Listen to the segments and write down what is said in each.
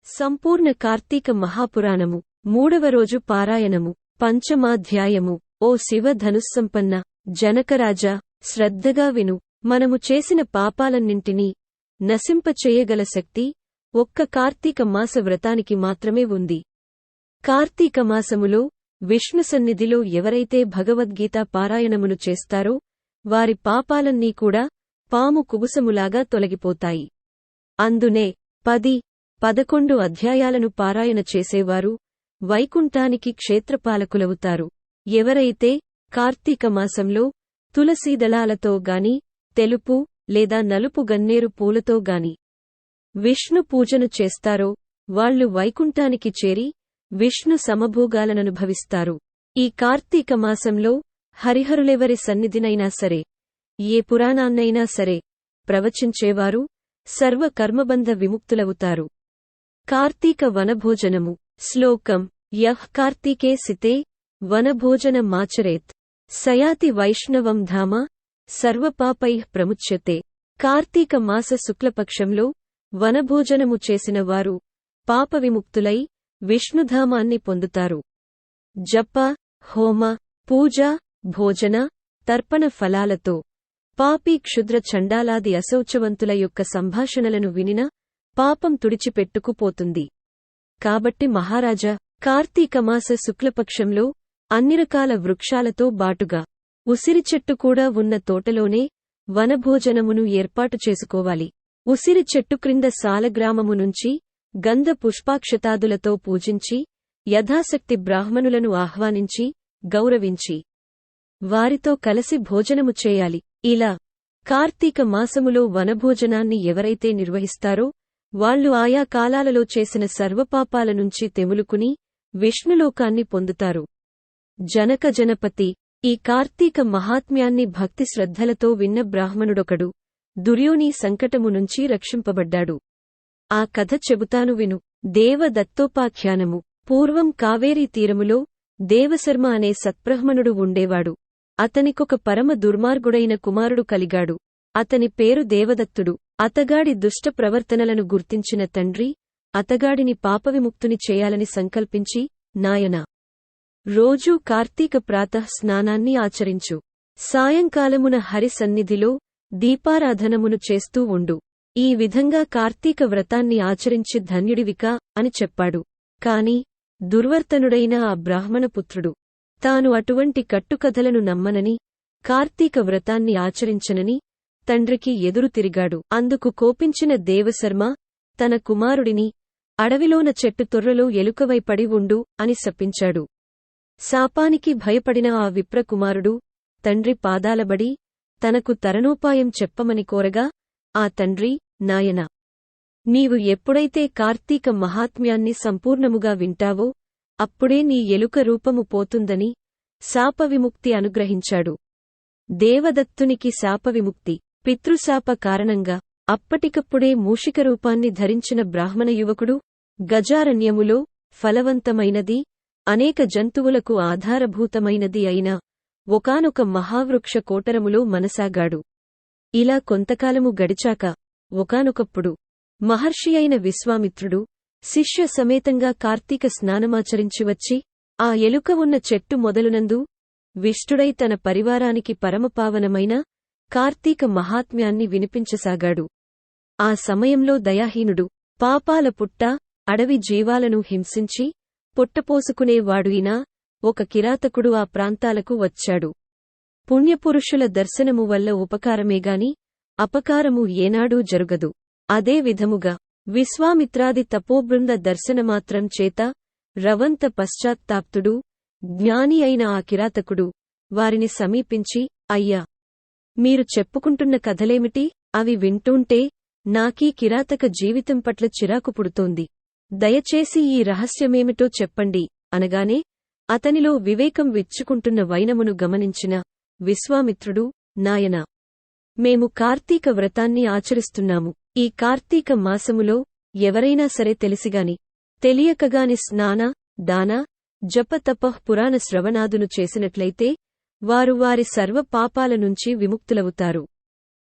సంపూర్ణ కార్తీక మహాపురాణము 3వ రోజు పారాయణము పంచమాధ్యాయము. ఓ శివ ధనుస్సంపన్న జనకరాజా, శ్రద్ధగా విను. మనము చేసిన పాపాలన్నింటినీ నశింపచేయగల శక్తి ఒక్క కార్తీక మాస వ్రతానికి మాత్రమే ఉంది. కార్తీక మాసములో విష్ణు సన్నిధిలో ఎవరైతే భగవద్గీత పారాయణమును చేస్తారో వారి పాపాలన్నీ కూడా పాము కుబుసములాగా తొలగిపోతాయి. అందునే 10-11 అధ్యాయాలను పారాయణ చేసేవారు వైకుంఠానికి క్షేత్రపాలకులవుతారు. ఎవరైతే కార్తీక మాసంలో తులసీదళాలతో గాని తెలుపు లేదా నలుపు గన్నేరు పూలతో గాని విష్ణు పూజను చేస్తారో వాళ్లు వైకుంఠానికి చేరి విష్ణు సమభోగాలననుభవిస్తారు. ఈ కార్తీక మాసంలో హరిహరులెవరి సన్నిధినైనా సరే, ఏ పురాణాన్నైనా సరే ప్రవచించేవారు సర్వ కర్మబంధ విముక్తులవుతారు. కార్తీక వనభోజనము. శ్లోకం. యః కార్తీకే సితే వనభోజన మాచరేత్ సయాతి వైష్ణవం ధామ సర్వపాపైః ప్రముచ్యతే. కార్తీక మాస శుక్లపక్షంలో వనభోజనము చేసిన వారు పాపవిముక్తులై విష్ణుధామాన్ని పొందుతారు. జప, హోమ, పూజ, భోజన, తర్పణ ఫలాలతో పాపీ క్షుద్ర చండాలాది అశౌచవంతుల యొక్క సంభాషణలను వినిన పాపం తుడిచిపెట్టుకుపోతుంది. కాబట్టి మహారాజా, కార్తీకమాస శుక్లపక్షంలో అన్ని రకాల వృక్షాలతో బాటుగా ఉసిరి చెట్టు కూడా ఉన్న తోటలోనే వనభోజనమును ఏర్పాటు చేసుకోవాలి. ఉసిరి చెట్టు క్రింద సాలగ్రామము నుంచి గంధ పుష్పాక్షతాదులతో పూజించి యథాశక్తి బ్రాహ్మణులను ఆహ్వానించి గౌరవించి వారితో కలసి భోజనము చేయాలి. ఇలా కార్తీక మాసములో వనభోజనాన్ని ఎవరైతే నిర్వహిస్తారో వాళ్లు ఆయా కాలాలలో చేసిన సర్వపాపాల నుంచి తెములుకుని విష్ణులోకాన్ని పొందుతారు. జనక జనపతి. ఈ కార్తీక మహాత్మ్యాన్ని భక్తి శ్రద్ధలతో విన్న బ్రాహ్మణుడొకడు దుర్యోని సంకటము నుంచి రక్షింపబడ్డాడు. ఆ కథ చెబుతాను విను. దేవదత్తోపాఖ్యానము. పూర్వం కావేరీ తీరములో దేవశర్మ అనే సత్బ్రాహ్మణుడు ఉండేవాడు. అతనికొక పరమ దుర్మార్గుడైన కుమారుడు కలిగాడు. అతని పేరు దేవదత్తుడు. అతగాడి దుష్ట ప్రవర్తనలను గుర్తించిన తండ్రి అతగాడిని పాపవిముక్తుని చేయాలని సంకల్పించి, నాయనా, రోజూ కార్తీక ప్రాతః స్నానాన్ని ఆచరించు. సాయంకాలమున హరి సన్నిధిలో దీపారాధనమును చేస్తూ ఉండు. ఈ విధంగా కార్తీక వ్రతాన్ని ఆచరించి ధన్యుడివికా అని చెప్పాడు. కాని దుర్వర్తనుడైన ఆ బ్రాహ్మణపుత్రుడు తాను అటువంటి కట్టుకథలను నమ్మనని, కార్తీక వ్రతాన్ని ఆచరించనని తండ్రికి ఎదురు తిరిగాడు. అందుకు కోపించిన దేవశర్మ తన కుమారుడిని అడవిలోన చెట్టు తొర్రలో ఎలుకవై పడి ఉండు అని శపించాడు. శాపానికి భయపడిన ఆ విప్రకుమారుడు తండ్రి పాదాలబడి తనకు తరణోపాయం చెప్పమని కోరగా ఆ తండ్రి, నాయనా, నీవు ఎప్పుడైతే కార్తీక మహాత్మ్యాన్ని సంపూర్ణముగా వింటావో అప్పుడే నీ ఎలుక రూపము పోతుందని శాపవిముక్తి అనుగ్రహించాడు. దేవదత్తునికి శాపవిముక్తి. పితృశాప కారణంగా అప్పటికప్పుడే మూషిక రూపాన్ని ధరించిన బ్రాహ్మణ యువకుడు గజారణ్యములో ఫలవంతమైనది, అనేక జంతువులకు ఆధారభూతమైనది అయిన ఒకానొక మహావృక్ష కోటరములో మనసాగాడు. ఇలా కొంతకాలము గడిచాక ఒకానొకప్పుడు మహర్షి అయిన విశ్వామిత్రుడు శిష్య సమేతంగా కార్తీక స్నానమాచరించి వచ్చి ఆ ఎలుక ఉన్న చెట్టు మొదలునందు విష్టుడై తన పరివారానికి పరమపావనమైన కార్తీక మహాత్మ్యాన్ని వినిపించసాగాడు. ఆ సమయంలో దయాహీనుడు, పాపాల పుట్ట, అడవి జీవాలను హింసించి పొట్టపోసుకునేవాడుయినా ఒక కిరాతకుడు ఆ ప్రాంతాలకు వచ్చాడు. పుణ్యపురుషుల దర్శనము వల్ల ఉపకారమేగాని అపకారము ఏనాడూ జరుగదు. అదే విధముగా విశ్వామిత్రాది తపోబృంద దర్శనమాత్రం చేత రవంత పశ్చాత్తాప్తుడు, జ్ఞాని అయిన ఆ కిరాతకుడు వారిని సమీపించి, అయ్యా, మీరు చెప్పుకుంటున్న కథలేమిటి? అవి వింటూంటే నాకీ కిరాతక జీవితం పట్ల చిరాకు పుడుతోంది. దయచేసి ఈ రహస్యమేమిటో చెప్పండి అనగానే అతనిలో వివేకం విచ్చుకుంటున్న వైనమును గమనించిన విశ్వామిత్రుడు, నాయనా, మేము కార్తీక వ్రతాన్ని ఆచరిస్తున్నాము. ఈ కార్తీక మాసములో ఎవరైనా సరే తెలిసిగాని తెలియకగాని స్నాన, దాన, జప, తపః, పురాణ శ్రవణాదును చేసినట్లయితే వారు వారి సర్వ పాపాల నుంచి విముక్తులవుతారు.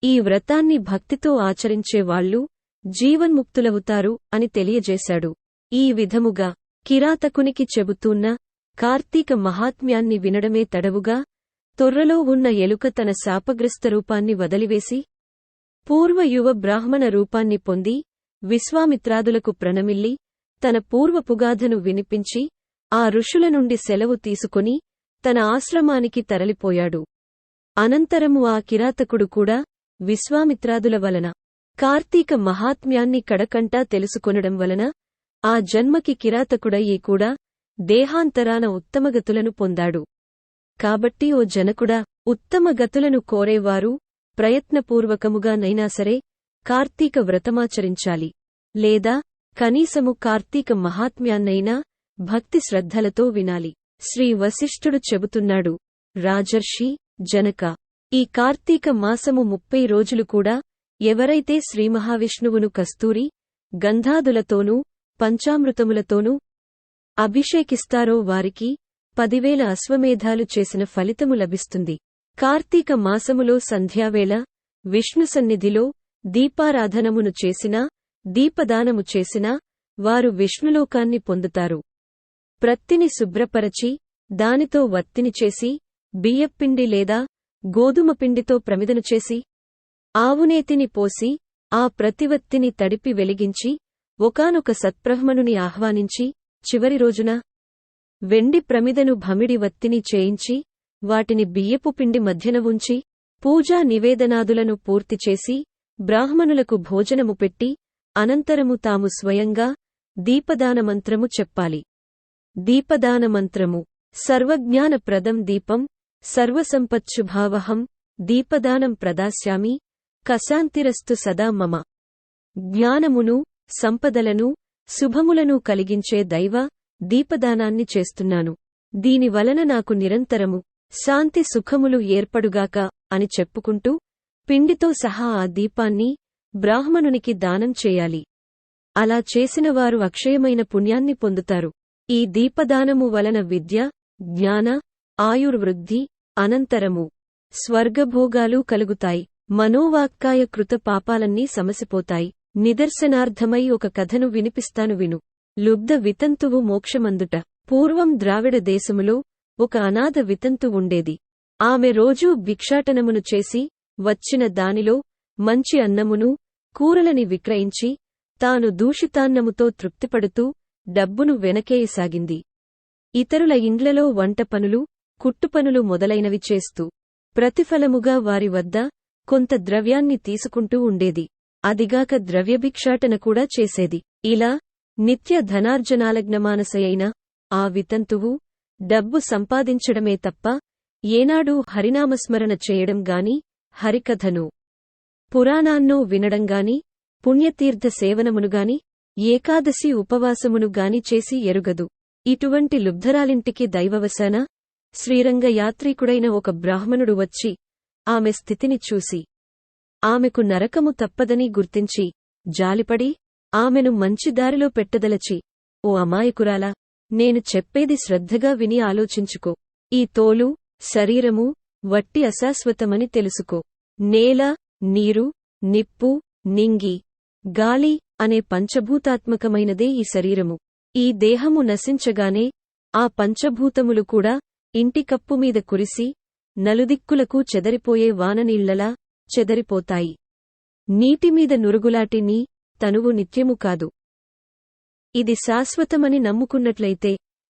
ఈ వ్రతాన్ని భక్తితో ఆచరించే వాళ్ళు జీవన్ముక్తులవుతారు అని తెలియజేశాడు. ఈ విధముగా కిరాతకునికి చెబుతున్న కార్తీక మహాత్మ్యాన్ని వినడమే తడవుగా తొర్రలో ఉన్న ఎలుక తన శాపగ్రస్త రూపాన్ని వదిలివేసి పూర్వ యువ బ్రాహ్మణ రూపాన్ని పొంది విశ్వామిత్రాదులకు ప్రణమిల్లి తన పూర్వపుగాథను వినిపించి ఆ ఋషుల నుండి సెలవు తీసుకుని తన ఆశ్రమానికి తరలిపోయాడు. అనంతరము ఆ కిరాతకుడు కూడా విశ్వామిత్రాదుల వలన కార్తీక మహాత్మ్యాన్ని కడకంటా తెలుసుకొనడం వలన ఆ జన్మకి కిరాతకుడయ్యి కూడా దేహాంతరాన ఉత్తమగతులను పొందాడు. కాబట్టి ఓ జనకుడా, ఉత్తమగతులను కోరేవారు ప్రయత్నపూర్వకముగా నైనా సరే కార్తీక వ్రతమాచరించాలి, లేదా కనీసము కార్తీక మహాత్మ్యాన్నైనా భక్తి శ్రద్ధలతో వినాలి. శ్రీ వశిష్ఠుడు చెబుతున్నాడు, రాజర్షి జనక, ఈ కార్తీక మాసము 30 రోజులు కూడా ఎవరైతే శ్రీమహావిష్ణువును కస్తూరి గంధాదులతోనూ పంచామృతములతోనూ అభిషేకిస్తారో వారికి 10,000 అశ్వమేధాలు చేసిన ఫలితము లభిస్తుంది. కార్తీక మాసములో సంధ్యావేళ విష్ణు సన్నిధిలో దీపారాధనమును చేసినా దీపదానము చేసినా వారు విష్ణులోకాన్ని పొందుతారు. ప్రత్తిని శుభ్రపరచి దానితో వత్తిని చేసి బియ్యపిండి లేదా గోధుమ పిండితో ప్రమిదను చేసి ఆవునేతిని పోసి ఆ ప్రతివత్తిని తడిపి వెలిగించి ఒకానొక సత్బ్రహ్మణుని ఆహ్వానించి చివరి రోజున వెండి ప్రమిదను భమిడి వత్తిని చేయించి వాటిని బియ్యపు పిండి మధ్యన ఉంచి పూజా నివేదనాదులను పూర్తిచేసి బ్రాహ్మణులకు భోజనము పెట్టి అనంతరము తాము స్వయంగా దీపదానమంత్రము చెప్పాలి. దీపదానమంత్రము: సర్వజ్ఞానప్రదం దీపం సర్వసంపత్శుభావహం దీపదానం ప్రదాస్యామి కశాంతిరస్తు సదా మమ. జ్ఞానమును సంపదలను శుభములను కలిగించే దైవ దీపదానాన్ని చేస్తున్నాను. దీనివలన నాకు నిరంతరము శాంతి సుఖములు ఏర్పడుగాక అని చెప్పుకుంటూ పిండితో సహా ఆ దీపాన్ని బ్రాహ్మణునికి దానం చేయాలి. అలా చేసినవారు అక్షయమైన పుణ్యాన్ని పొందుతారు. ఈ దీపదానము వలన విద్య, జ్ఞాన, ఆయుర్వృద్ధి, అనంతరము స్వర్గభోగాలు కలుగుతాయి. మనోవాక్కాయ కృత పాపాలన్నీ సమసిపోతాయి. నిదర్శనార్థమై ఒక కథను వినిపిస్తాను విను. లుబ్ధ వితంతువు మోక్షమందుట. పూర్వం ద్రావిడ దేశములో ఒక అనాథ వితంతు ఉండేది. ఆమె రోజూ భిక్షాటనమును చేసి వచ్చిన దానిలో మంచి అన్నమును కూరలని విక్రయించి తాను దూషితాన్నముతో తృప్తిపడుతూ డబ్బును వెనకేయసాగింది. ఇతరుల ఇండ్లలో వంట పనులు, కుట్టుపనులు మొదలైనవి చేస్తూ ప్రతిఫలముగా వారి వద్ద కొంత ద్రవ్యాన్ని తీసుకుంటూ ఉండేది. అదిగాక ద్రవ్యభిక్షాటన కూడా చేసేది. ఇలా నిత్య ధనార్జనాలగ్నమానసయైన ఆ వితంతువు డబ్బు సంపాదించడమే తప్ప ఏనాడూ హరినామస్మరణ చేయడం గాని, హరికథను పురాణాన్నో వినడంగాని, పుణ్యతీర్థ సేవనమునుగాని, ఏకాదశి ఉపవాసమునుగాని చేసి ఎరుగదు. ఇటువంటి లుబ్ధరాలింటికి దైవవశాన శ్రీరంగయాత్రీకుడైన ఒక బ్రాహ్మణుడు వచ్చి ఆమె స్థితిని చూసి ఆమెకు నరకము తప్పదని గుర్తించి జాలిపడి ఆమెను మంచి దారిలో పెట్టదలచి, ఓ అమాయకురాలా, నేను చెప్పేది శ్రద్ధగా విని ఆలోచించుకో. ఈ తోలు, శరీరము వట్టి అశాశ్వతమని తెలుసుకో. నేల, నీరు, నిప్పు, నింగి, గాలి అనే పంచభూతాత్మకమైనదే ఈ శరీరము. ఈ దేహము నశించగానే ఆ పంచభూతములు కూడా ఇంటి కప్పుమీద కురిసి నలుదిక్కులకు చెదరిపోయే వాననీళ్లలా చెదరిపోతాయి. నీటిమీద నురుగులాటి నీ తనువు నిత్యము కాదు. ఇది శాశ్వతమని నమ్ముకున్నట్లయితే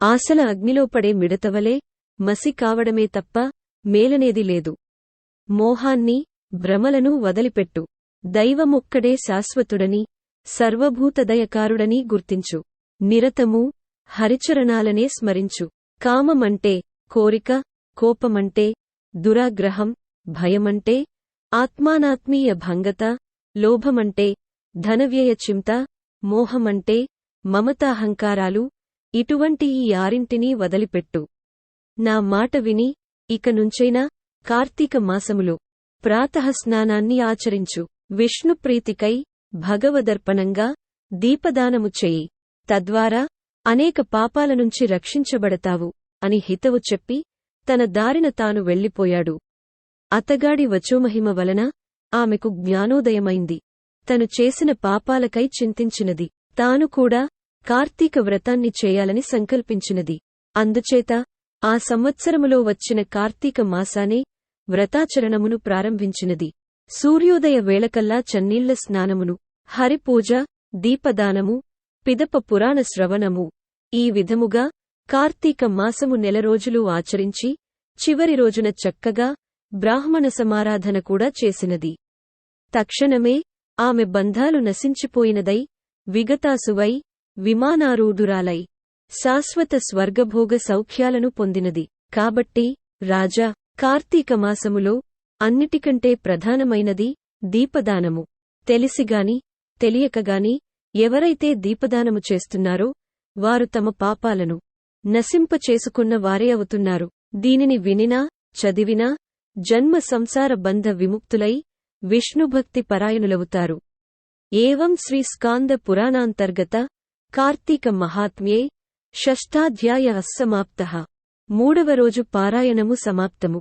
ఆశల అగ్నిలో పడే మిడతవలే మసి కావడమే తప్ప మేలనేది లేదు. మోహాన్ని, భ్రమలను వదిలిపెట్టు. దైవమొక్కడే శాశ్వతుడని, సర్వభూతదయకారుడని గుర్తించు. నిరతమూ హరిచరణాలనే స్మరించు. కామమంటే కోరిక, కోపమంటే దురాగ్రహం, భయమంటే ఆత్మానాత్మీయ భంగత, లోభమంటే ధనవ్యయ చింత, మోహమంటే మమతాహంకారాలు. ఇటువంటి ఈ ఆరింటినీ వదిలిపెట్టు. నా మాట విని ఇక నుంచైనా కార్తీక మాసములో ప్రాతఃస్నానాన్ని ఆచరించు. విష్ణుప్రీతికై భగవదర్పణంగా దీపదానము చేయి. తద్వారా అనేక పాపాల నుంచి రక్షించబడతావు అని హితవు చెప్పి తన దారిన తాను వెళ్ళిపోయాడు. అతగాడి వచోమహిమ వలన ఆమెకు జ్ఞానోదయమైంది. తను చేసిన పాపాలకై చింతించినది. తాను కూడా కార్తీక వ్రతాన్ని చేయాలని సంకల్పించినది. అందుచేత ఆ సంవత్సరములో వచ్చిన కార్తీక మాసానే వ్రతాచరణమును ప్రారంభించినది. సూర్యోదయ వేళకల్లా చన్నీళ్ల స్నానమును, హరిపూజ, దీపదానము, పిదప పురాణ శ్రవణము, ఈ విధముగా కార్తీక మాసము నెల రోజులు ఆచరించి చివరి రోజున చక్కగా బ్రాహ్మణ సమారాధన కూడా చేసినది. తక్షణమే ఆమె బంధాలు నశించిపోయినదై విగతాసువై విమానారూఢురాలై శాశ్వత స్వర్గభోగ సౌఖ్యాలను పొందినది. కాబట్టి రాజా, కార్తీక మాసములో అన్నిటికంటే ప్రధానమైనది దీపదానము. తెలిసిగాని తెలియకగాని ఎవరైతే దీపదానము చేస్తున్నారో వారు తమ పాపాలను నశింపచేసుకున్న వారే అవుతున్నారు. దీనిని వినినా చదివినా జన్మ సంసార బంధ విముక్తులై విష్ణుభక్తి పరాయణులవుతారు. ఏవం శ్రీ స్కాంద పురాణాంతర్గత కార్తీక మహాత్మ్యే షష్ఠాధ్యాయ సమాప్తః. 3వ రోజు పారాయణము సమాప్తము.